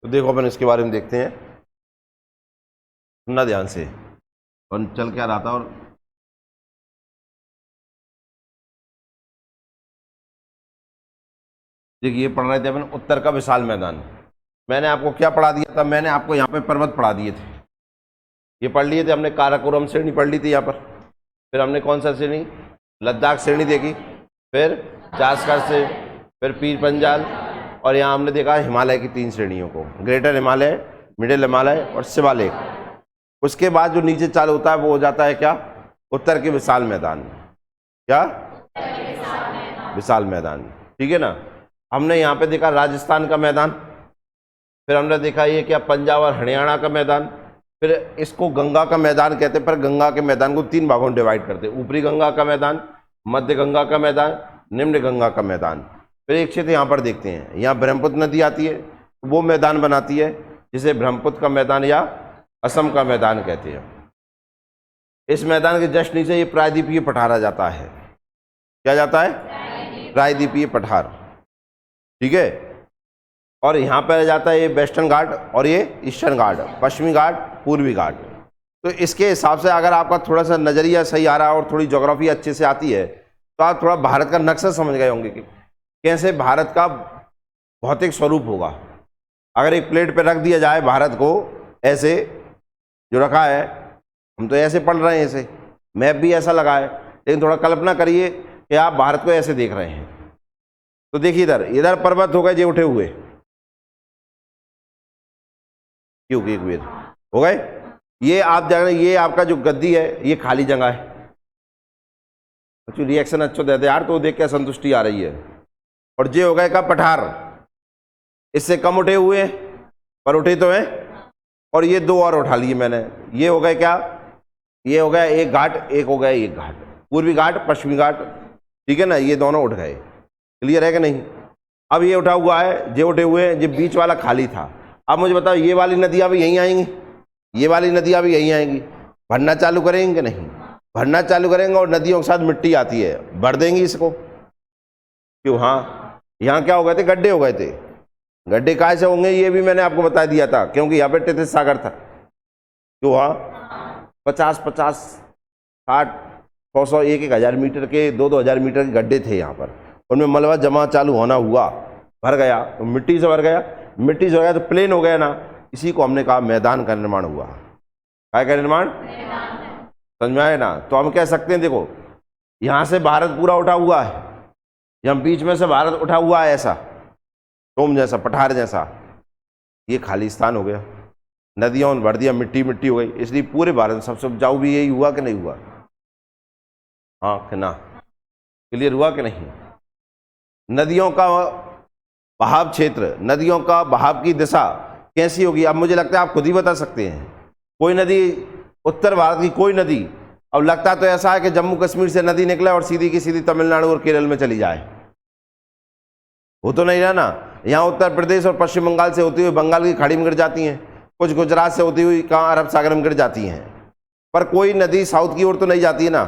तो देखो अपन इसके बारे में देखते हैं, सुनना ध्यान से। और चल क्या रहा था, और देखिए पढ़ रहे थे अपन उत्तर का विशाल मैदान। मैंने आपको क्या पढ़ा दिया था, मैंने आपको यहाँ पे पर्वत पढ़ा दिए थे, ये पढ़ लिए थे हमने, काराकोरम श्रेणी पढ़ ली थी यहाँ पर। फिर हमने कौन सा श्रेणी, लद्दाख श्रेणी देखी, फिर जास्कर से, फिर पीर पंजाल, और यहाँ हमने देखा हिमालय की 3 श्रेणियों को, ग्रेटर हिमालय, मिडिल हिमालय और शिवालिक। उसके बाद जो नीचे चालू होता है वो हो जाता है क्या, उत्तर के विशाल मैदान। क्या, विशाल मैदान, ठीक है ना। हमने यहाँ पे देखा राजस्थान का मैदान, फिर हमने देखा ये क्या, पंजाब और हरियाणा का मैदान, फिर इसको गंगा का मैदान कहते हैं। पर गंगा के मैदान को 3 भागों में डिवाइड करते हैं, ऊपरी गंगा का मैदान, मध्य गंगा का मैदान, निम्न गंगा का मैदान। फिर एक क्षेत्र यहाँ पर देखते हैं, यहाँ ब्रह्मपुत्र नदी आती है, वो मैदान बनाती है जिसे ब्रह्मपुत्र का मैदान या असम का मैदान कहते हैं। इस मैदान के जस्ट नीचे ये प्रायद्वीपीय पठार आ जाता है। क्या जाता है, प्रायद्वीपीय पठार, ठीक है। और यहाँ पर आ जाता है ये वेस्टर्न घाट और ये ईस्टर्न घाट, पश्चिमी घाट, पूर्वी घाट। तो इसके हिसाब से अगर आपका थोड़ा सा नजरिया सही आ रहा है और थोड़ी ज्योग्राफी अच्छे से आती है तो आप थोड़ा भारत का नक्शा समझ गए होंगे कि कैसे भारत का भौतिक स्वरूप होगा। अगर एक प्लेट पे रख दिया जाए भारत को, ऐसे जो रखा है, हम तो ऐसे पढ़ रहे हैं, ऐसे मैप भी ऐसा लगा है, लेकिन थोड़ा कल्पना करिए कि आप भारत को ऐसे देख रहे हैं। तो देखिए इधर इधर पर्वत हो गए जे उठे हुए, क्योंकि एक वेद हो गए, ये आप जान, ये आपका जो गद्दी है ये खाली जगह है। रिएक्शन अच्छा देते यार, तो देख के संतुष्टि आ रही है। और ये हो गए का पठार, इससे कम उठे हुए हैं पर उठे तो हैं, और ये 2 और उठा लिए मैंने। ये हो गए क्या, ये हो गया एक घाट, एक हो गया एक घाट, पूर्वी घाट, पश्चिमी घाट, ठीक है ना, ये दोनों उठ गए। क्लियर है कि नहीं। अब ये उठा हुआ है, ये उठे हुए हैं, ये बीच वाला खाली था। अब मुझे बताओ ये वाली नदियां भी यहीं आएंगी, ये वाली नदियां भी यहीं आएंगी, भरना चालू करेंगे कि नहीं, भरना चालू करेंगे, और नदियों के साथ मिट्टी आती है, भर देंगी इसको। क्यों, हाँ यहाँ क्या हो गए थे, गड्ढे हो गए थे। गड्ढे कहाँ से होंगे ये भी मैंने आपको बता दिया था, क्योंकि यहाँ पे टिथिस सागर था। क्यों, हाँ 50-50, 60, 100-100, 1-1000 मीटर के, 2-2000 मीटर के गड्ढे थे यहाँ पर। उनमें मलबा जमा चालू होना हुआ, भर गया तो मिट्टी से भर गया, मिट्टी से हो गया तो प्लेन हो गया ना, इसी को हमने कहा मैदान का निर्माण हुआ। क्या का निर्माण, समझ में आए ना। तो हम कह सकते हैं देखो, यहाँ से भारत पूरा उठा हुआ है, यहाँ बीच में से भारत उठा हुआ है, ऐसा डोम जैसा, पठार जैसा, ये खाली स्थान हो गया, नदियों भर दिया, मिट्टी मिट्टी हो गई। इसलिए पूरे भारत में सबसे उपजाऊ भी यही हुआ कि नहीं हुआ, हाँ कि ना, क्लियर हुआ कि नहीं। नदियों का बहाव क्षेत्र, नदियों का बहाव की दिशा कैसी होगी, अब मुझे लगता है आप खुद ही बता सकते हैं। कोई नदी, उत्तर भारत की कोई नदी, अब लगता तो ऐसा है कि जम्मू कश्मीर से नदी निकले और सीधी की सीधी तमिलनाडु और केरल में चली जाए, वो तो नहीं रहा ना। यहाँ उत्तर प्रदेश और पश्चिम बंगाल से होती हुई बंगाल की खाड़ी में गिर जाती हैं, कुछ गुजरात से होती हुई कहाँ अरब सागर में गिर जाती हैं, पर कोई नदी साउथ की ओर तो नहीं जाती है ना।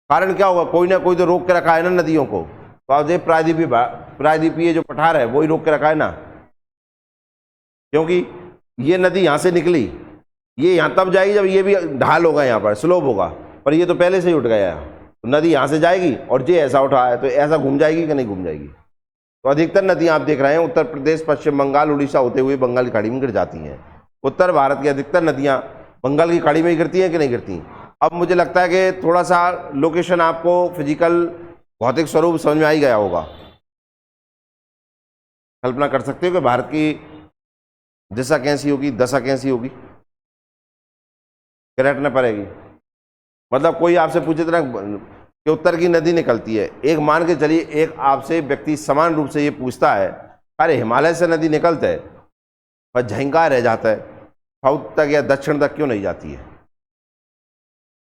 कारण क्या होगा, कोई ना कोई तो रोक के रखा है ना नदियों को। तो आप ये प्रायद्वीपीय जो पठार है वो ही रोक के रखा है ना, क्योंकि ये नदी यहाँ से निकली, ये यहाँ तब जाएगी जब ये भी ढाल होगा, यहाँ पर स्लोप होगा, पर ये तो पहले से ही उठ गया है। तो नदी यहाँ से जाएगी और ये ऐसा उठा है तो ऐसा घूम जाएगी कि नहीं घूम जाएगी। तो अधिकतर नदियाँ आप देख रहे हैं उत्तर प्रदेश, पश्चिम बंगाल, उड़ीसा होते हुए बंगाल की खाड़ी में गिर जाती हैं। उत्तर भारत की अधिकतर नदियाँ बंगाल की खाड़ी में ही गिरती हैं कि नहीं गिरती। अब मुझे लगता है कि थोड़ा सा लोकेशन आपको फिजिकल भौतिक स्वरूप समझ में आ ही गया होगा। कल्पना कर सकते हो कि भारत की दिशा कैसी होगी, दशा कैसी होगी, रटना पड़ेगी। मतलब कोई आपसे पूछे तरह कि उत्तर की नदी निकलती है, एक मान के चलिए एक आपसे व्यक्ति समान रूप से ये पूछता है, अरे हिमालय से नदी निकलता है पर झंकार रह जाता है, साउथ तक या दक्षिण तक क्यों नहीं जाती है,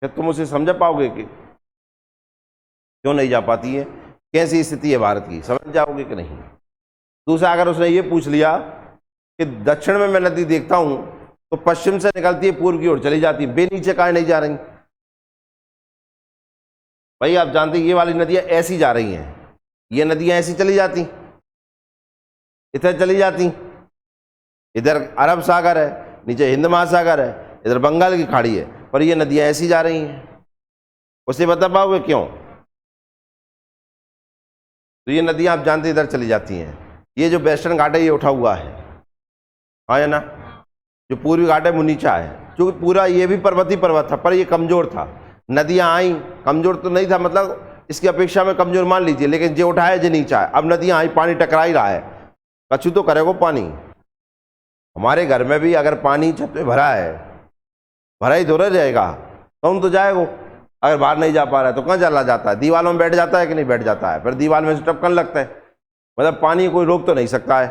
क्या तुम उसे समझ पाओगे कि क्यों नहीं जा पाती है, कैसी स्थिति है भारत की, समझ जाओगे कि नहीं। दूसरा, अगर उसने ये पूछ लिया कि दक्षिण में मैं नदी देखता हूं तो पश्चिम से निकलती है, पूर्व की ओर चली जाती है, बे नीचे काहे नहीं जा रही। भाई आप जानते हैं ये वाली नदियां ऐसी जा रही हैं, ये नदियां ऐसी चली जाती, इधर चली जाती, इधर अरब सागर है, नीचे हिंद महासागर है, इधर बंगाल की खाड़ी है, पर ये नदियां ऐसी जा रही हैं। उसे बता पाओगे क्यों? तो ये नदियां आप जानते इधर चली जाती हैं। ये जो वेस्टर्न घाट है ये उठा हुआ है, हाँ या ना? जो पूर्वी घाट है वो नीचा है, क्योंकि पूरा ये भी पर्वत ही पर्वत था, पर ये कमजोर था। नदियां आई, कमजोर तो नहीं था, मतलब इसकी अपेक्षा में कमजोर मान लीजिए, लेकिन जो उठा है जो नीचा है। अब नदियां आई, पानी टकरा ही रहा है, कछु तो करेगा पानी। हमारे घर में भी अगर पानी छत पे भरा है, भरा ही तो रह जाएगा, कौन तो जाएगा। अगर बाहर नहीं जा पा रहा है तो कहाँ चला जाता है? दीवारों में बैठ जाता है कि नहीं बैठ जाता है? फिर दीवार में से टपकन लगता है, मतलब पानी कोई रोक तो नहीं सकता है,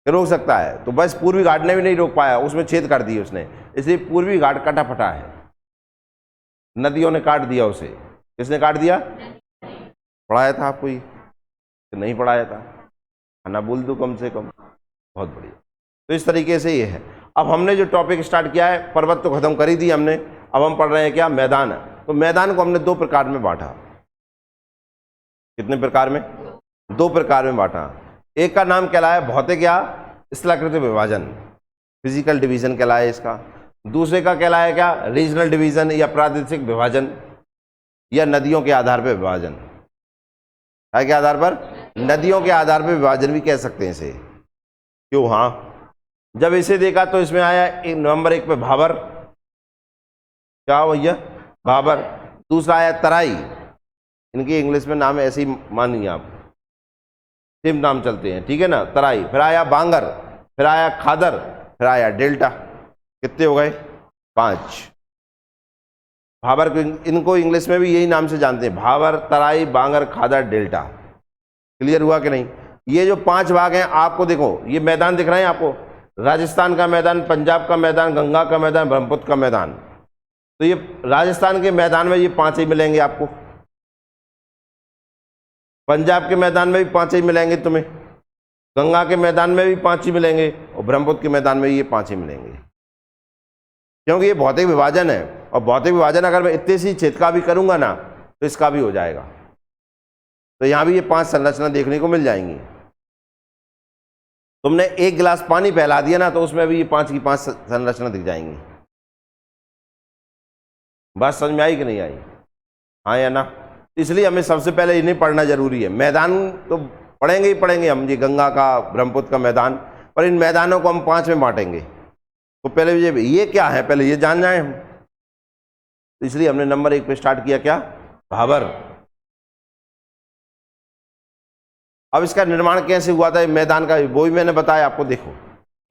रोक सकता है? तो बस पूर्वी घाट ने भी नहीं रोक पाया, उसमें छेद कर दिए उसने, इसलिए पूर्वी घाट कटा फटा है, नदियों ने काट दिया उसे। किसने काट दिया? पढ़ाया था आपको ये कि नहीं पढ़ाया था? खाना बोल दो कम से कम, बहुत बढ़िया। तो इस तरीके से ये है। अब हमने जो टॉपिक स्टार्ट किया है, पर्वत तो खत्म कर ही दी हमने, अब हम पढ़ रहे हैं क्या? मैदान। तो मैदान को हमने दो प्रकार में बांटा। कितने प्रकार में? दो प्रकार में बांटा। एक का नाम कहलाया भौतिक या स्थलाकृति विभाजन, फिजिकल डिवीजन कहलाया इसका। दूसरे का कहलाया क्या? रीजनल डिवीजन या प्रादेशिक विभाजन, या नदियों के आधार पर विभाजन। क्या के आधार पर? नदियों के आधार पर विभाजन भी कह सकते हैं इसे। क्यों? हाँ, जब इसे देखा तो इसमें आया नंबर 1 पे भाबर। क्या भैया? भाबर। दूसरा आया तराई, इनके इंग्लिश में नाम ऐसे ही मानिए आप, सेम नाम चलते हैं, ठीक है ना? तराई। फिर आया बांगर, फिर आया खादर, फिर आया डेल्टा। कितने हो गए? 5। भाबर को, इनको इंग्लिश में भी यही नाम से जानते हैं, भाबर, तराई, बांगर, खादर, डेल्टा। क्लियर हुआ कि नहीं? ये जो 5 भाग हैं, आपको देखो ये मैदान दिख रहे हैं आपको, राजस्थान का मैदान, पंजाब का मैदान, गंगा का मैदान, ब्रह्मपुत्र का मैदान। तो ये राजस्थान के मैदान में ये 5 ही मिलेंगे आपको, पंजाब के मैदान में भी 5 ही मिलेंगे तुम्हें, गंगा के मैदान में भी 5 ही मिलेंगे, और ब्रह्मपुत्र के मैदान में ये 5 ही मिलेंगे, क्योंकि ये भौतिक विभाजन है। और भौतिक विभाजन अगर मैं इतने सी छेद का भी करूंगा ना, तो इसका भी हो जाएगा। तो यहां भी ये 5 संरचना देखने को मिल जाएंगी। तुमने 1 गिलास पानी फैला दिया ना, तो उसमें भी ये 5 की 5 संरचना दिख जाएंगी। बात समझ में आई कि नहीं आई? हाँ या ना? इसलिए हमें सबसे पहले इन्हें पढ़ना जरूरी है। मैदान तो पढ़ेंगे ही पढ़ेंगे हम, ये गंगा का, ब्रह्मपुत्र का मैदान, पर इन मैदानों को हम 5 में बांटेंगे। तो पहले ये क्या है, पहले ये जान जाए हम। तो इसलिए हमने नंबर 1 पे स्टार्ट किया, क्या? भाबर। अब इसका निर्माण कैसे हुआ था मैदान का, वो भी मैंने बताया आपको। देखो,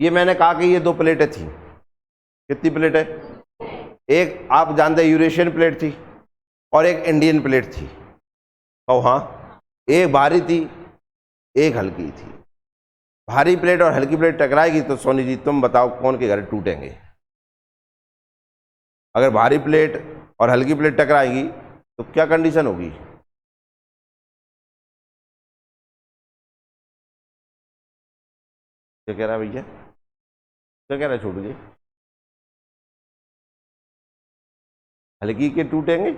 ये मैंने कहा कि ये 2 प्लेटें थी। कितनी प्लेटें? एक आप जानते हैं यूरेशियन प्लेट थी, और एक इंडियन प्लेट थी। तो हाँ, एक भारी थी, एक हल्की थी। भारी प्लेट और हल्की प्लेट टकराएगी तो सोनी जी तुम बताओ कौन के घर टूटेंगे? अगर भारी प्लेट और हल्की प्लेट टकराएगी तो क्या कंडीशन होगी? क्या कह रहा है भैया? क्या कह रहा है छोटू जी? हल्की के टूटेंगे?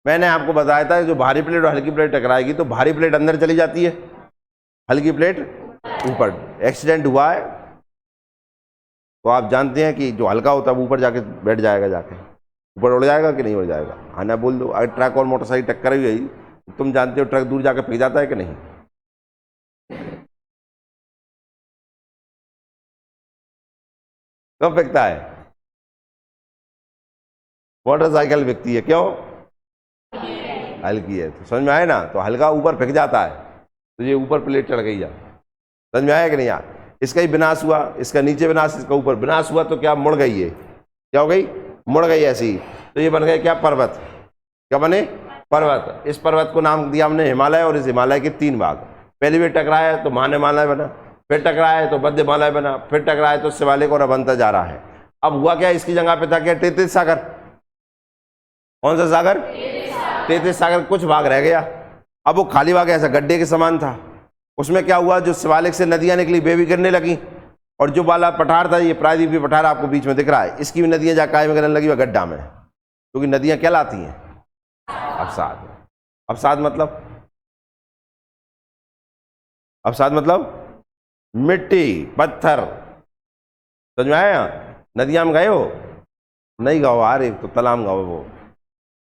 मैंने आपको बताया था जो भारी प्लेट और हल्की प्लेट टकराएगी तो भारी प्लेट अंदर चली जाती है, हल्की प्लेट ऊपर। एक्सीडेंट हुआ है तो आप जानते हैं कि जो हल्का होता है वो ऊपर जाके बैठ जाएगा, जाके ऊपर उड़ जाएगा कि नहीं उड़ जाएगा? हाँ ना बोल दो। अगर ट्रक और मोटरसाइकिल टक्कर हुई गई, तुम जानते हो ट्रक दूर जाकर फेंक जाता है कि नहीं? कब फेंकता है? मोटरसाइकिल फेंकती है। क्यों? हल्की है। तो समझ में आया ना? तो हल्का ऊपर फेंक जाता है, तो ये ऊपर प्लेट चढ़ गई। समझ में आया कि नहीं यार? इसका ही विनाश हुआ, इसका नीचे विनाश, इसका ऊपर विनाश हुआ, तो क्या मुड़ गई? ये क्या हो गई? मुड़ गई ऐसी। तो ये बन गए क्या? पर्वत। क्या बने? पर्वत। इस पर्वत को नाम दिया हमने हिमालय, और इस हिमालय के 3 भाग। पहली बार टकराया तो महान हिमालय बना, फिर टकराया तो मध्य हिमालय बना, फिर टकराया तो शिवालिक और अब बनता जा रहा है। अब हुआ क्या? इसकी जगह पे था क्या? तेतीस सागर। कौन सा सागर? तेतीस सागर। कुछ भाग रह गया, अब वो खाली भाग ऐसा गड्ढे के समान था। उसमें क्या हुआ? जो शिवालिक से नदियां निकली वे भी गिरने लगी, और जो वाला पठार था, ये प्रायद्वीपीय पठार आपको बीच में दिख रहा है, इसकी भी नदियां जा कायम करने लगी वह गड्ढा में। क्योंकि नदियां क्या लाती हैं? अवसाद। अवसाद मतलब, अवसाद मतलब मिट्टी, पत्थर। समझ में आया? नदियां में गए हो? नहीं गाओ यार, एक तो तालाब में गाओ। वो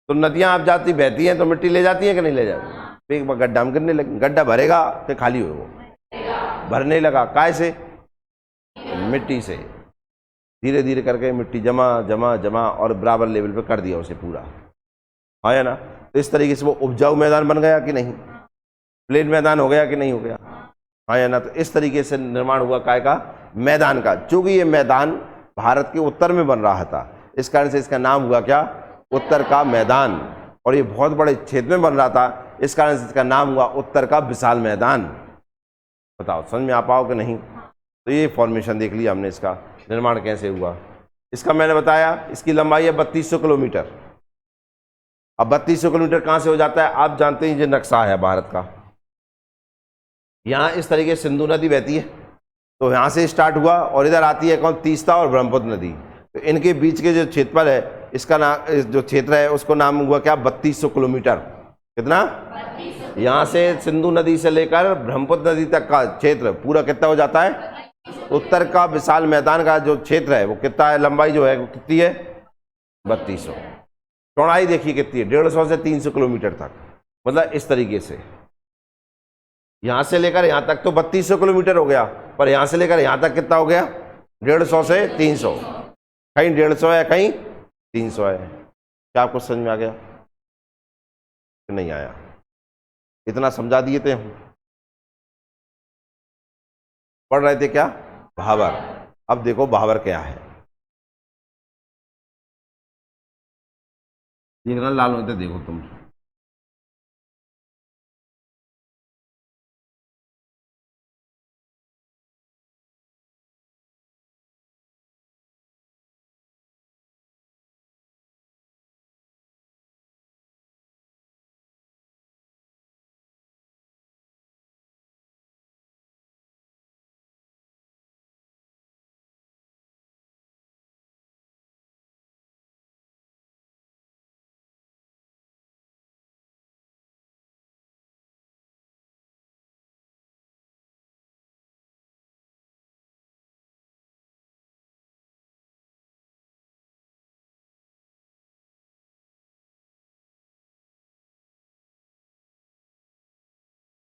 तो नदियां आप जाती बहती हैं तो मिट्टी ले जाती है कि नहीं ले जाती? एक बार गड्ढा में गिरने लगी, गड्ढा भरेगा फिर खाली हो, वो भरने लगा। काय से? मिट्टी से। धीरे धीरे करके मिट्टी जमा जमा जमा और बराबर लेवल पे कर दिया उसे पूरा। हाँ या ना? तो इस तरीके से वो उपजाऊ मैदान बन गया कि नहीं? प्लेन मैदान हो गया कि नहीं हो गया? हाँ या ना? तो इस तरीके से निर्माण हुआ काय का? मैदान का। चूंकि ये मैदान भारत के उत्तर में बन रहा था, इस कारण से इसका नाम हुआ क्या? उत्तर का मैदान। और ये बहुत बड़े क्षेत्र में बन रहा था, इस कारण से इसका नाम हुआ उत्तर का विशाल मैदान। बताओ समझ में आ पाओ कि नहीं? तो ये फॉर्मेशन देख लिया हमने, इसका निर्माण कैसे हुआ। इसका मैंने बताया, इसकी लंबाई है 3200 किलोमीटर। अब 3200 किलोमीटर कहाँ से हो जाता है? आप जानते हैं ये नक्शा है भारत का। यहाँ इस तरीके से सिंधु नदी बहती है, तो यहाँ से स्टार्ट हुआ और इधर आती है कौन? तीस्ता और ब्रह्मपुत्र नदी। तो इनके बीच के जो क्षेत्रफल है, इसका नाम, जो क्षेत्र है उसको नाम हुआ क्या? 3200 किलोमीटर। कितना? यहाँ से सिंधु नदी से लेकर ब्रह्मपुत्र नदी तक का क्षेत्र पूरा कितना हो जाता है? उत्तर का विशाल मैदान का जो क्षेत्र है वो कितना है? लंबाई जो है वो कितनी है? 3200। चौड़ाई देखिए कितनी है? 150 से 300 किलोमीटर तक। मतलब इस तरीके से यहां से लेकर यहां तक तो 3200 किलोमीटर हो गया, पर यहां से लेकर यहां तक कितना हो गया? 150 से 300। कहीं 150 है, कहीं 300 है। क्या आपको समझ में आ गया? नहीं आया? इतना समझा दिए थे हम। पढ़ रहे थे क्या? भावर। अब देखो भावर क्या है। देखना लाल होते देखो तुम।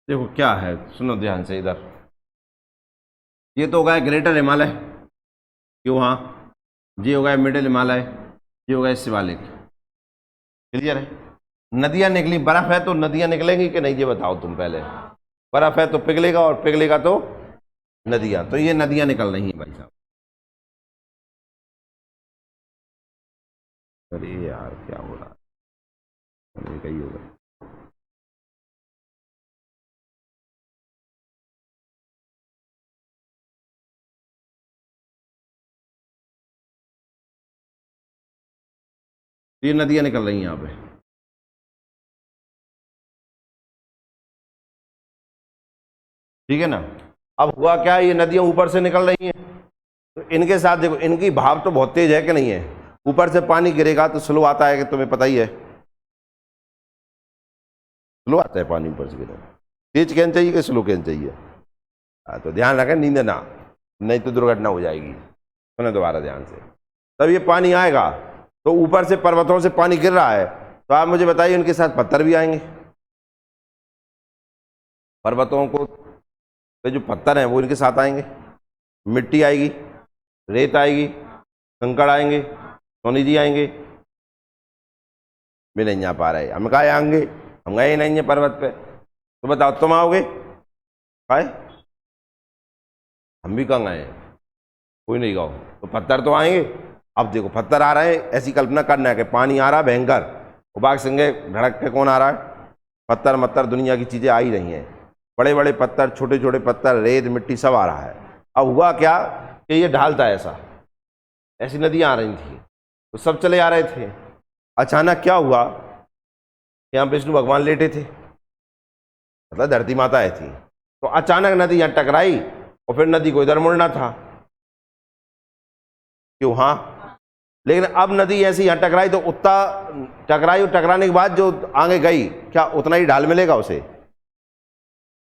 देखो क्या है, सुनो ध्यान से इधर। ये तो हो गया ग्रेटर हिमालय, क्यों? हाँ, ये हो गया मिडिल हिमालय, ये हो गया शिवालिक। क्लियर है? नदियां निकली, बर्फ है तो नदियां निकलेंगी कि नहीं, ये बताओ तुम पहले। बर्फ है तो पिघलेगा, और पिघलेगा तो नदियां। तो ये नदियां निकल रही हैं भाई साहब। अरे यार क्या हो रहा है? कहीं होगा। ये नदियां निकल रही हैं यहाँ पे। ठीक है ना? अब हुआ क्या? ये नदियां ऊपर से निकल रही हैं, तो इनके साथ देखो, इनकी भाव तो बहुत तेज है कि नहीं है? ऊपर से पानी गिरेगा तो स्लो आता है, कि तुम्हें पता ही है। स्लो आता है पानी ऊपर से गिरे। तेज कैन चाहिए कि स्लो कैन चाहिए? हाँ, तो ध्यान रखें, नींद ना, नहीं तो दुर्घटना हो जाएगी। सुने दोबारा ध्यान से। तब ये पानी आएगा तो ऊपर से पर्वतों से पानी गिर रहा है, तो आप मुझे बताइए उनके साथ पत्थर भी आएंगे। पर्वतों को पे जो पत्थर हैं वो इनके साथ आएंगे, मिट्टी आएगी, रेत आएगी, कंकड़ आएंगे, सोनी जी आएंगे। भी नहीं आ पा रहे, हम कहा आएंगे? हम गए ही नहीं है पर्वत पे। तो बताओ तुम आओगे? काहे? हम भी कहाँ गए हैं? कोई नहीं गाओ। तो पत्थर तो आएंगे। अब देखो पत्थर आ रहे हैं, ऐसी कल्पना करना है कि पानी आ रहा है भयंकर, उबाग सिंगे धड़क के कौन आ रहा है? पत्थर मत्थर दुनिया की चीजें आ ही रही हैं, बड़े बड़े पत्थर, छोटे छोटे पत्थर, रेत मिट्टी सब आ रहा है। अब हुआ क्या कि ये ढाल था ऐसा, ऐसी नदियां आ रही थी, तो सब चले आ रहे थे। अचानक क्या हुआ कि यहाँ विष्णु भगवान लेटे थे, मतलब धरती माता आई थी, तो अचानक नदी यहाँ टकराई और फिर नदी को इधर मुड़ना था। क्यों? हाँ, लेकिन अब नदी ऐसी यहाँ टकराई तो उतना टकराई, और टकराने के बाद जो आगे गई क्या उतना ही ढाल मिलेगा उसे?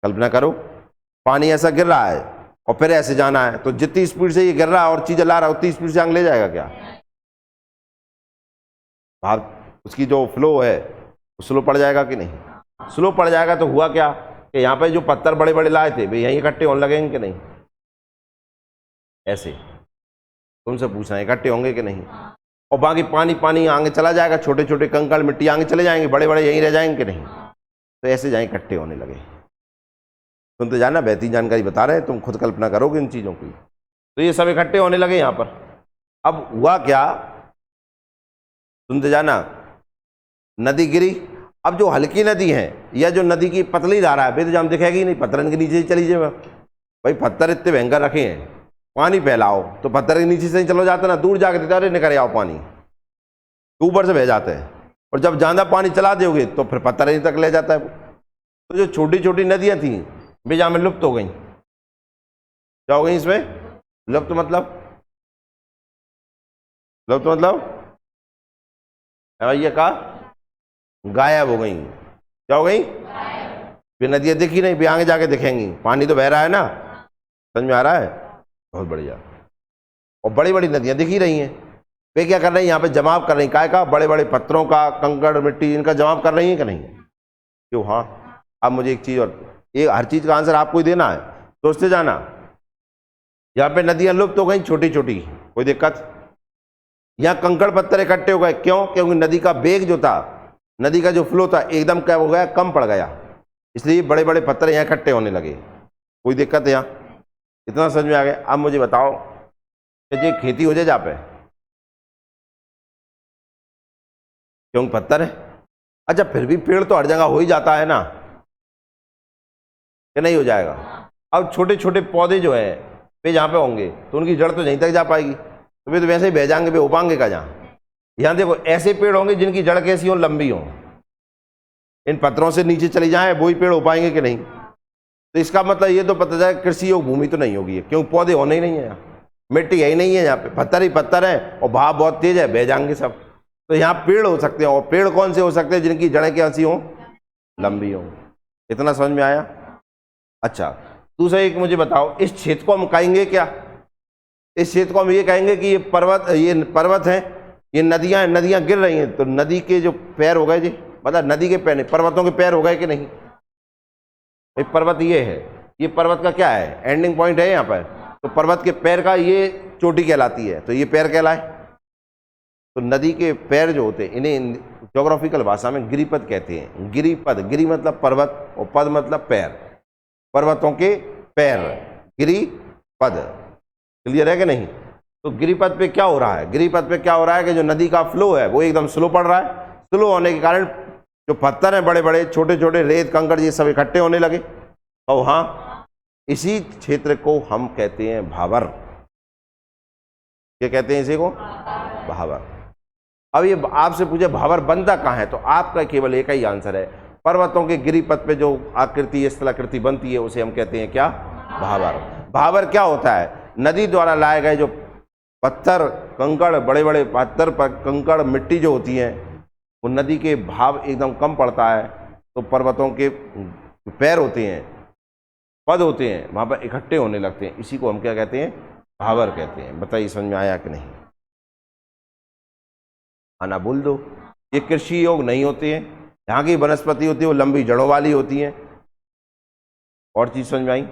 कल्पना करो, पानी ऐसा गिर रहा है और फिर ऐसे जाना है, तो जितनी स्पीड से ये गिर रहा है और चीजें ला रहा है उतनी स्पीड से आगे ले जाएगा क्या? भाव उसकी जो फ्लो है स्लो पड़ जाएगा कि नहीं? स्लो पड़ जाएगा तो हुआ क्या कि यहाँ पे जो पत्थर बड़े बड़े लाए थे वे यहीं इकट्ठे होने लगेंगे कि नहीं? ऐसे तुमसे पूछना है इकट्ठे होंगे कि नहीं? और बाकी पानी पानी आगे चला जाएगा, छोटे छोटे कंकड़ मिट्टी आगे चले जाएंगे, बड़े बड़े यहीं रह जाएंगे कि नहीं? तो ऐसे जाए इकट्ठे होने लगे। तुम तो जाना बहती जानकारी बता रहे हैं, तुम खुद कल्पना करोगे इन चीजों की। तो ये सब इकट्ठे होने लगे यहाँ पर। अब हुआ क्या, सुनते जाना, नदी गिरी। अब जो हल्की नदी है या जो नदी की पतली धारा है बेतजाम दिखेगी नहीं, पत्थर के नीचे ही चली जाए। भाई पत्थर इतने भयंकर रखे हैं, पानी फैलाओ तो पत्थर के नीचे से ही चलो जाते ना, दूर जाके देते अरे निकल आओ पानी, ऊपर से बह जाते हैं। और जब ज्यादा पानी चला दोगे तो फिर पत्थर ही तक ले जाता है। तो जो छोटी छोटी नदियां थी बेजा में लुप्त हो गई। क्या हो गई इसमें? लुप्त मतलब ये कहा गायब हो गई। क्या हो गई? फिर नदियां दिखी नहीं, भी आगे जाके दिखेंगी, पानी तो बह रहा है ना। समझ में आ रहा है? बहुत बढ़िया। और बड़ी बड़ी नदियां दिख ही रही हैं। वे क्या कर रही हैं? यहाँ पे जमाव कर रही, काय का? बड़े बड़े पत्थरों का, कंकड़ मिट्टी, इनका जमाव कर रही है कि नहीं? क्यों? हाँ। अब मुझे एक चीज और, ये हर चीज का आंसर आपको ही देना है, सोचते जाना। यहाँ पे नदियां लुप्त हो गई छोटी छोटी, कोई दिक्कत? यहाँ कंकड़ पत्थर इकट्ठे हो गए, क्यों? क्योंकि नदी का वेग जो था, नदी का जो फ्लो था एकदम क्या हो गया? कम पड़ गया, इसलिए बड़े बड़े पत्थर यहाँ इकट्ठे होने लगे। कोई दिक्कत है यहाँ? इतना समझ में आ गया? अब मुझे बताओ कि ये खेती हो जाए जहाँ पे, क्यों? पत्थर है। अच्छा फिर भी पेड़ तो हर जगह हो ही जाता है ना, कि नहीं हो जाएगा? अब छोटे छोटे पौधे जो है वे जहाँ पे होंगे तो उनकी जड़ तो यहीं तक जा पाएगी, तो वे तो वैसे ही बह जाएंगे, वे उपाएंगे का जहाँ? यहाँ देखो ऐसे पेड़ होंगे जिनकी जड़ कैसी हो? लंबी हो, इन पत्थरों से नीचे चली जाए वही पेड़ हो पाएंगे कि नहीं? तो इसका मतलब ये तो पता जाए कृषि योग भूमि तो नहीं होगी, क्यों? पौधे होने ही नहीं है यहाँ, मिट्टी यही नहीं है, यहाँ पे पत्थर ही पत्थर है और भाव बहुत तेज है, बह जाएंगे सब। तो यहाँ पेड़ हो सकते हैं, और पेड़ कौन से हो सकते हैं? जिनकी जड़ें कैसी हो? लंबी हो। इतना समझ में आया? अच्छा दूसरा एक मुझे बताओ, इस क्षेत्र को हम कहेंगे क्या? इस क्षेत्र को हम ये कहेंगे कि ये पर्वत है, ये नदियां, नदियां गिर रही हैं, तो नदी के जो पैर हो गए जी, मतलब नदी के पैर नहीं, पर्वतों के पैर हो गए कि नहीं? भाई पर्वत ये है, ये पर्वत का क्या है? एंडिंग पॉइंट है यहाँ पर, तो पर्वत के पैर का ये चोटी कहलाती है, तो ये पैर कहलाए। तो नदी के पैर जो होते हैं इन्हें ज्योग्राफिकल भाषा में गिरिपद कहते हैं। गिरिपद, गिरि मतलब पर्वत और पद मतलब पैर, पर्वतों के पैर, गिरिपद। क्लियर है कि नहीं? तो गिरिपद पे क्या हो रहा है? गिरिपद पे क्या हो रहा है कि जो नदी का फ्लो है वो एकदम स्लो पड़ रहा है। स्लो होने के कारण जो पत्थर हैं बड़े बड़े, छोटे छोटे रेत कंकड़ ये सब इकट्ठे होने लगे। और हाँ, इसी क्षेत्र को हम कहते हैं भावर। क्या कहते हैं इसी को? भावर। अब ये आपसे पूछे भावर बनता कहाँ है, तो आपका केवल एक ही आंसर है, पर्वतों के गिरिपथ पे जो आकृति स्थलाकृति बनती है उसे हम कहते हैं क्या? भावर। भावर क्या होता है? नदी द्वारा लाए गए जो पत्थर कंकड़, बड़े बड़े पत्थर पर कंकड़ मिट्टी जो होती है, वो नदी के भाव एकदम कम पड़ता है, तो पर्वतों के पैर होते हैं, पद होते हैं, वहां पर इकट्ठे होने लगते हैं। इसी को हम क्या कहते हैं? भावर कहते हैं। बताइए समझ में आया कि नहीं? आना बोल दो। ये कृषि योग नहीं होते हैं, यहाँ की वनस्पति होती है वो लंबी जड़ों वाली होती है। और चीज समझ में आई?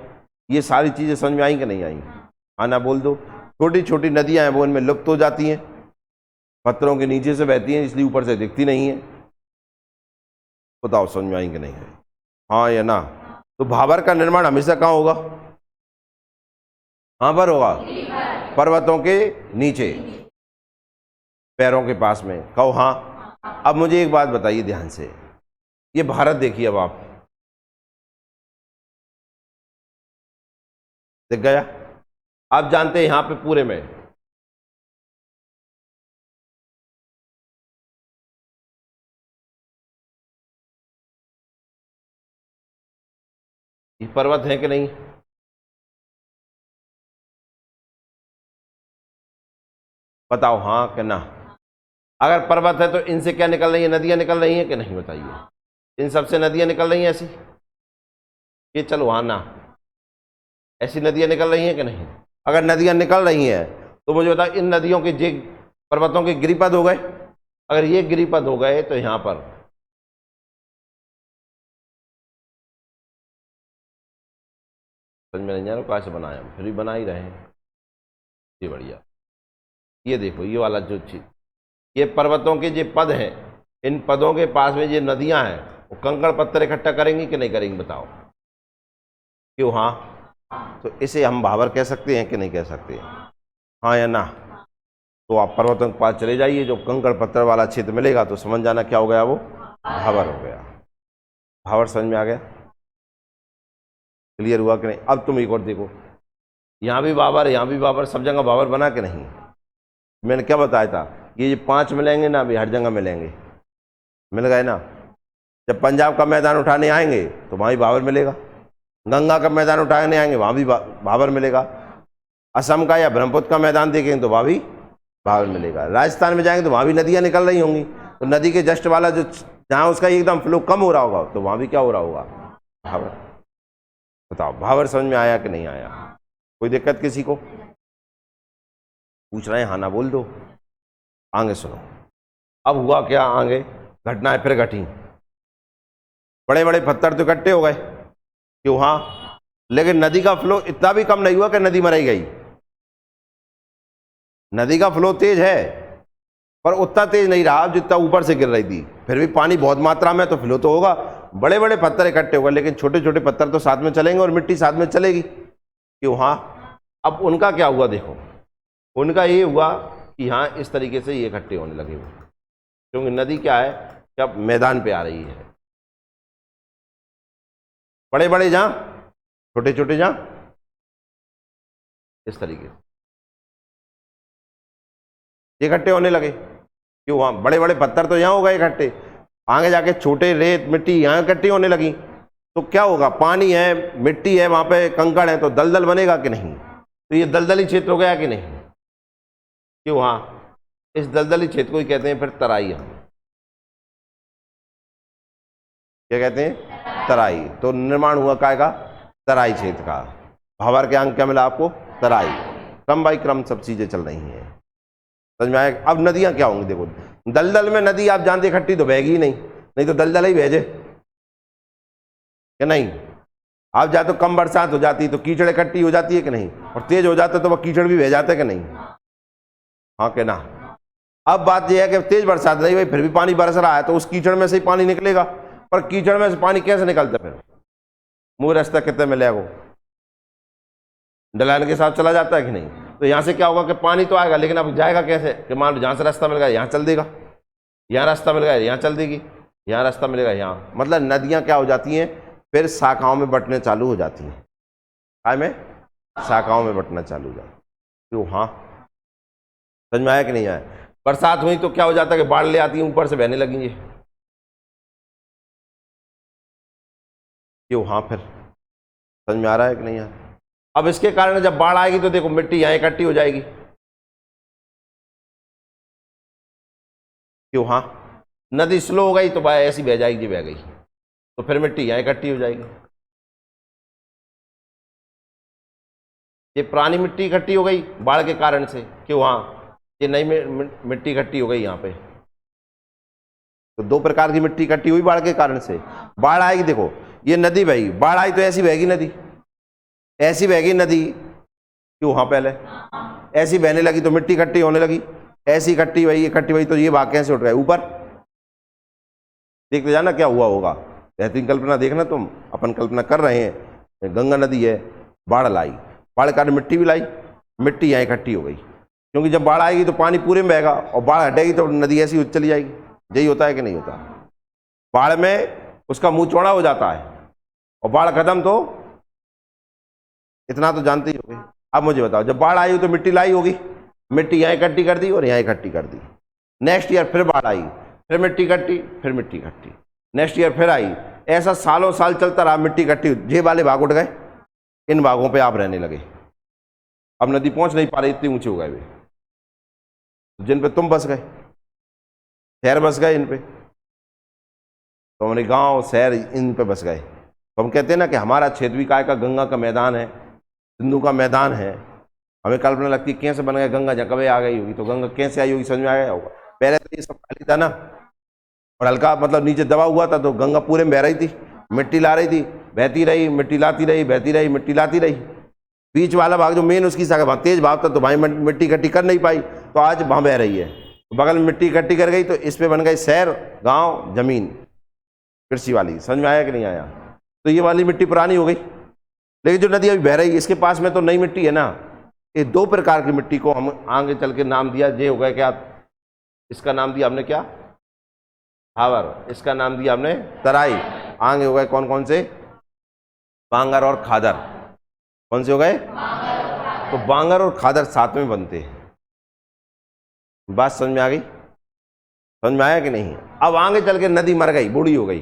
ये सारी चीजें समझ में आई कि नहीं आई? आना बोल दो। छोटी छोटी नदियां हैं वो इनमें लुप्त हो जाती हैं, पत्थरों के नीचे से बहती हैं, इसलिए ऊपर से दिखती नहीं है। बताओ समझ में आई कि नहीं? हाँ या ना? तो भावर का निर्माण हमेशा कहाँ होगा? कहाँ पर होगा? पर्वतों के नीचे, पैरों के पास में। कहो हाँ। अब मुझे एक बात बताइए ध्यान से, ये भारत देखिए, अब आप दिख गया? आप जानते हैं यहां पे पूरे में ये पर्वत है कि नहीं? बताओ हाँ कि ना। अगर पर्वत है तो इनसे क्या निकल रही है, नदियां निकल रही हैं कि नहीं, बताइए। इन सबसे नदियां निकल रही हैं ऐसी, ये चलो हाँ ना, ऐसी नदियां निकल रही हैं कि नहीं। अगर नदियां निकल रही हैं तो मुझे बताओ इन नदियों के जे पर्वतों के गिरिपद हो गए। अगर ये गिरिपद हो गए तो यहां पर समझ में नहीं आ रहा कैसे बनाया, फिर भी बना ही रहे हैं। ये बढ़िया, ये देखो ये वाला जो चीज, ये पर्वतों के जो पद हैं, इन पदों के पास में ये नदियां हैं, वो कंकड़ पत्थर इकट्ठा करेंगी कि नहीं करेंगी, बताओ क्यों हाँ। तो इसे हम भावर कह सकते हैं कि नहीं कह सकते, हाँ या ना। तो आप पर्वतों के पास चले जाइए, जो कंकड़ पत्थर वाला क्षेत्र मिलेगा तो समझ जाना क्या हो गया, वो भावर हो गया। भावर समझ में आ गया, क्लियर हुआ कि नहीं। अब तुम एक और देखो, यहाँ भी बाबर, यहाँ भी बाबर, सब जगह बाबर बना के नहीं। मैंने क्या बताया था, ये 5 मिलेंगे ना, अभी हर जगह मिलेंगे, मिल गए ना। जब पंजाब का मैदान उठाने आएंगे तो वहाँ भी बाबर मिलेगा, गंगा का मैदान उठाने आएंगे वहाँ भी बाबर मिलेगा, असम का या ब्रह्मपुत्र का मैदान देखेंगे तो वहाँ भी बाबर मिलेगा, राजस्थान में जाएंगे तो वहाँ भी नदियाँ निकल रही होंगी, तो नदी के जस्ट वाला जो जहाँ उसका एकदम फ्लो कम हो रहा होगा तो वहाँ भी क्या हो रहा होगा, भावर। बताओ भावर समझ में आया कि नहीं आया, कोई दिक्कत किसी को, पूछ रहे हैं हाँ ना बोल दो। आगे सुनो, अब हुआ क्या, आगे घटनाएं फिर घटी। बड़े बड़े पत्थर तो इकट्ठे हो गए, क्यों हाँ, लेकिन नदी का फ्लो इतना भी कम नहीं हुआ कि नदी मर ही गई। नदी का फ्लो तेज है पर उतना तेज नहीं रहा जितना ऊपर से गिर रही थी, फिर भी पानी बहुत मात्रा में तो फ्लो तो होगा। बड़े बड़े पत्थर इकट्ठे हो गए लेकिन छोटे छोटे पत्थर तो साथ में चलेंगे और मिट्टी साथ में चलेगी, क्यों हाँ। अब उनका क्या हुआ देखो, उनका ये हुआ कि यहाँ इस तरीके से ये इकट्ठे होने लगे हुए, क्योंकि नदी क्या है जब मैदान पे आ रही है, बड़े बड़े जहां छोटे छोटे जहां, इस तरीके से इकट्ठे होने लगे, क्यों वहां बड़े बड़े पत्थर तो यहां हो गए इकट्ठे, आगे जाके छोटे रेत मिट्टी यहां इकट्ठी होने लगी, तो क्या होगा, पानी है मिट्टी है वहां पे कंकड़ है तो दलदल बनेगा कि नहीं, तो ये दलदली क्षेत्र हो गया कि नहीं, क्यों हाँ। इस दलदली क्षेत्र को ही कहते हैं फिर तराई, हम क्या कहते हैं, तराई। तो निर्माण हुआ काय का, तराई क्षेत्र का। भावर के अंक क्या मिला आपको, तराई। क्रम बाई क्रम सब चीजें चल रही हैं, समझ में आया। अब नदियां क्या होंगी देखो, दलदल में नदी आप जानते इकट्ठी तो बहेगी ही नहीं, नहीं तो दलदल ही भेजे कि नहीं। आप जाए तो कम बरसात हो जाती तो कीचड़ इकट्ठी हो जाती है कि नहीं, और तेज हो जाता तो वह कीचड़ भी बह जाता है कि नहीं, हाँ कि ना। अब बात यह है कि तेज बरसात नहीं भाई, फिर भी पानी बरस रहा है तो उस कीचड़ में से ही पानी निकलेगा, पर कीचड़ में से पानी कैसे निकलता, फिर मुंह रास्ता कितने मिलेगा, वो ढलान के साथ चला जाता है कि नहीं। तो यहाँ से क्या होगा कि पानी तो आएगा लेकिन अब जाएगा कैसे, कि मान लो जहाँ से रास्ता मिल गया यहाँ चल देगा, यहाँ रास्ता मिल गया यहाँ चल देगी, यहाँ रास्ता मिलेगा यहाँ, मतलब नदियाँ क्या हो जाती हैं फिर शाखाओं में बंटने चालू हो जाती हैं, काय में शाखाओं में बंटना चालू हो जाती है, तो हाँ समझ में आया कि नहीं आया। बरसात हुई तो क्या हो जाता है कि बाढ़ ले आती है, ऊपर से बहने लगेंगे, क्यों हाँ, फिर समझ में आ रहा है कि नहीं आ रहा। अब इसके कारण जब बाढ़ आएगी तो देखो मिट्टी यहाँ इकट्ठी हो जाएगी, क्यों हाँ। नदी स्लो हो गई तो ऐसी बह जाएगी, बह गई तो फिर मिट्टी यहाँ इकट्ठी हो जाएगी, ये पुरानी मिट्टी इकट्ठी हो गई बाढ़ के कारण से, क्यों हाँ। ये नई मिट्टी इकट्ठी हो गई यहाँ पे, तो दो प्रकार की मिट्टी इकट्ठी हुई बाढ़ के कारण से। बाढ़ आएगी देखो ये नदी बही, बाढ़ आई तो ऐसी बहेगी नदी, ऐसी बहेगी नदी, क्यों हाँ। पहले ऐसी बहने लगी तो मिट्टी इकट्ठी होने लगी, ऐसी इकट्ठी वही तो ये भाग कैसे उठ गए ऊपर, देखते जाना क्या हुआ होगा। बेहतरीन कल्पना देखना तुम, अपन कल्पना कर रहे हैं, गंगा नदी है, बाढ़ लाई, बाढ़ के कारण मिट्टी भी लाई, मिट्टी यहाँ इकट्ठी हो गई, क्योंकि जब बाढ़ आएगी तो पानी पूरे में बहेगा और बाढ़ हटेगी तो नदी ऐसी चली जाएगी, यही होता है कि नहीं होता। बाढ़ में उसका मुंह चौड़ा हो जाता है और बाढ़ खत्म तो इतना तो जानते ही होंगे। अब मुझे बताओ जब बाढ़ आई तो मिट्टी लाई होगी, मिट्टी यहाँ इकट्ठी कर दी और यहाँ इकट्ठी कर दी, नेक्स्ट ईयर फिर बाढ़ आई, फिर मिट्टी इकट्ठी, फिर मिट्टी इकट्ठी, नेक्स्ट ईयर फिर आई, ऐसा सालों साल चलता रहा, मिट्टी इकट्ठी, ये वाले भाग उठ गए, इन भागों पे आप रहने लगे, अब नदी पहुंच नहीं पा रही, इतनी ऊंचे हो गए वे। जिन पे तुम बस गए, शहर बस गए इन पे, तो हमारे गांव शहर इन पे बस गए। तो हम कहते हैं ना कि हमारा क्षेत्र भी काय का गंगा का मैदान है, सिंधु का मैदान है। हमें कल्पना लगती है कैसे बन गया गंगा, जहाँ कभी आ गई होगी, तो गंगा कैसे आई होगी, समझ में आ गया होगा। पहले तो ये सब खाली था ना, और हल्का मतलब नीचे दबा हुआ था, तो गंगा पूरे में बह रही थी, मिट्टी ला रही थी, बहती रही, मिट्टी लाती रही, बहती रही, मिट्टी लाती रही। बीच वाला भाग जो मेन उसकी शाखा वहाँ तेज भाव था, तो भाई मिट्टी इकट्ठी कर नहीं पाई, तो आज वहाँ बह रही है। तो बगल में मिट्टी इकट्ठी कर गई, तो इस पे बन गई शहर, गांव, जमीन, कृषि वाली। समझ में आया कि नहीं आया? तो ये वाली मिट्टी पुरानी हो गई, लेकिन जो नदी अभी बह रही है इसके पास में तो नई मिट्टी है ना। ये दो प्रकार की मिट्टी को हम आगे चल के नाम दिया, ये हो गया क्या, इसका नाम दिया हमने क्या, हावर, इसका नाम दिया हमने तराई। आगे हो गए कौन कौन से, बांगर और खादर। कौन से हो गए? तो बांगर और खादर साथ में बनते हैं। बात समझ में आ गई? समझ में आया कि नहीं? अब आगे चल के नदी मर गई, बूढ़ी हो गई,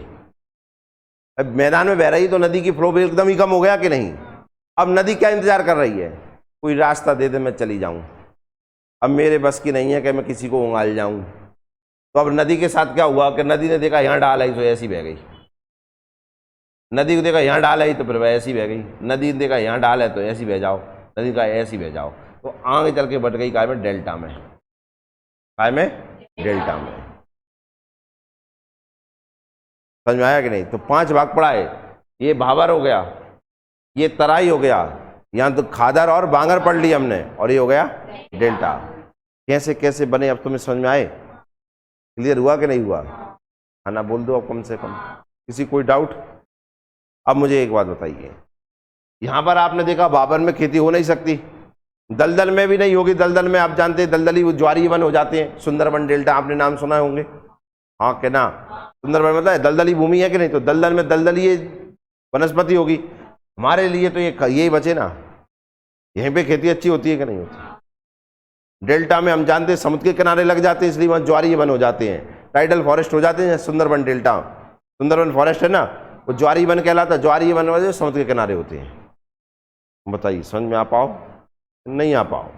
अब मैदान में बह रही, तो नदी की फ्लो एकदम ही कम हो गया कि नहीं? अब नदी क्या इंतजार कर रही है, कोई रास्ता दे दे मैं चली जाऊं। अब मेरे बस की नहीं है कि मैं किसी को उंगाल जाऊं। तो अब नदी के साथ क्या हुआ कि नदी ने देखा यहाँ डाल आई तो ऐसी बह गई, नदी को देखा यहाँ डाल आई तो फिर वह ऐसी बह गई, नदी ने देखा यहाँ डाल है तो ऐसी बह जाओ, नदी का ऐसी बह जाओ। तो आगे चल के बट गई काय में, डेल्टा में। काय में? डेल्टा में। समझ में आया कि नहीं? तो 5 भाग पड़ा है, ये भावर हो गया, ये तराई हो गया, यहाँ तो खादर और बांगर पढ़ ली हमने, और ये हो गया डेल्टा। कैसे कैसे बने अब तुम्हें समझ में आए? क्लियर हुआ कि नहीं हुआ? खाना बोल दो अब कम से कम। किसी कोई डाउट? अब मुझे एक बात बताइए, यहाँ पर आपने देखा बाबर में खेती हो नहीं सकती, दलदल में भी नहीं होगी। दलदल में आप जानते हैं दलदली वो ज्वारीय वन हो जाते हैं। सुंदरबन डेल्टा आपने नाम सुना होंगे, हाँ के ना? सुंदरबन मतलब है दलदली भूमि है कि नहीं? तो दलदल में दलदली वनस्पति होगी। हमारे लिए तो ये यही बचे ना, यहीं पे खेती अच्छी होती है कि नहीं होती? डेल्टा में हम जानते हैं समुद्र के किनारे लग जाते हैं, इसलिए वहाँ ज्वारीय वन हो जाते हैं, टाइडल फॉरेस्ट हो जाते हैं। सुंदरबन डेल्टा, सुंदरबन फॉरेस्ट है ना, वो ज्वारीय वन कहलाता है। ज्वारीय वन वाले समुद्र के किनारे होते हैं। बताइए समझ में आ पाओ नहीं आ पाओ,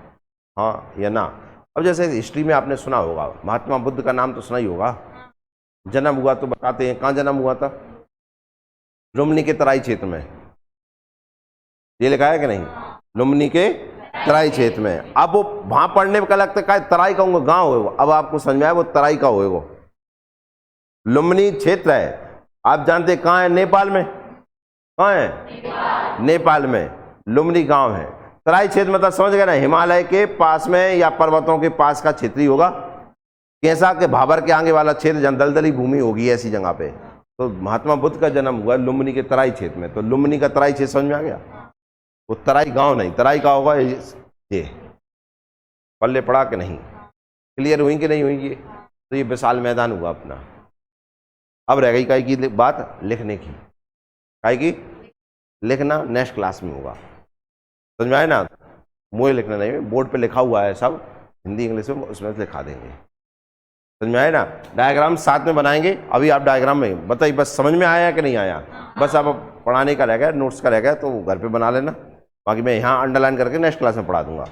हाँ या ना? अब जैसे हिस्ट्री में आपने सुना होगा, महात्मा बुद्ध का नाम तो सुना ही होगा। जन्म हुआ तो बताते हैं, कहाँ जन्म हुआ था? लुम्बिनी के तराई क्षेत्र में। ये लिखा है कि नहीं? लुम्बिनी के तराई क्षेत्र में। अब वो वहां पढ़ने में क्या लगता है, तराई का गांव होगा। अब आपको समझ में आया वो तराई का होगा, लुम्बिनी क्षेत्र है। आप जानते हैं कहाँ है? नेपाल में। कहाँ है? नेपाल में लुम्बिनी गांव है। तराई क्षेत्र मतलब समझ गए ना, हिमालय के पास में या पर्वतों के पास का क्षेत्र ही होगा। कैसा कि भाबर के आगे वाला क्षेत्र जहाँ दलदली भूमि होगी ऐसी जगह पे। तो महात्मा बुद्ध का जन्म हुआ लुम्बिनी के तराई क्षेत्र में। तो लुम्बिनी का तराई क्षेत्र समझ में आ गया? वो तराई गांव नहीं, तराई का होगा ये। पल्ले पड़ा कि नहीं? क्लियर हुई कि नहीं हुई? ये तो ये विशाल मैदान हुआ अपना। अब रह गई काय की बात, लिखने की। काय की? लिखना नेक्स्ट क्लास में होगा, समझ में आए ना? मुझे लिखना नहीं, बोर्ड पे लिखा हुआ है सब, हिंदी इंग्लिश में, उसमें से लिखा देंगे। समझ में आए ना? डायग्राम साथ में बनाएंगे। अभी आप डायग्राम में बताइए, बस समझ में आया कि नहीं आया? बस आप पढ़ाने का रह गया, नोट्स का रह गया, तो घर पे बना लेना। बाकी मैं यहाँ अंडरलाइन करके नेक्स्ट क्लास में पढ़ा दूंगा।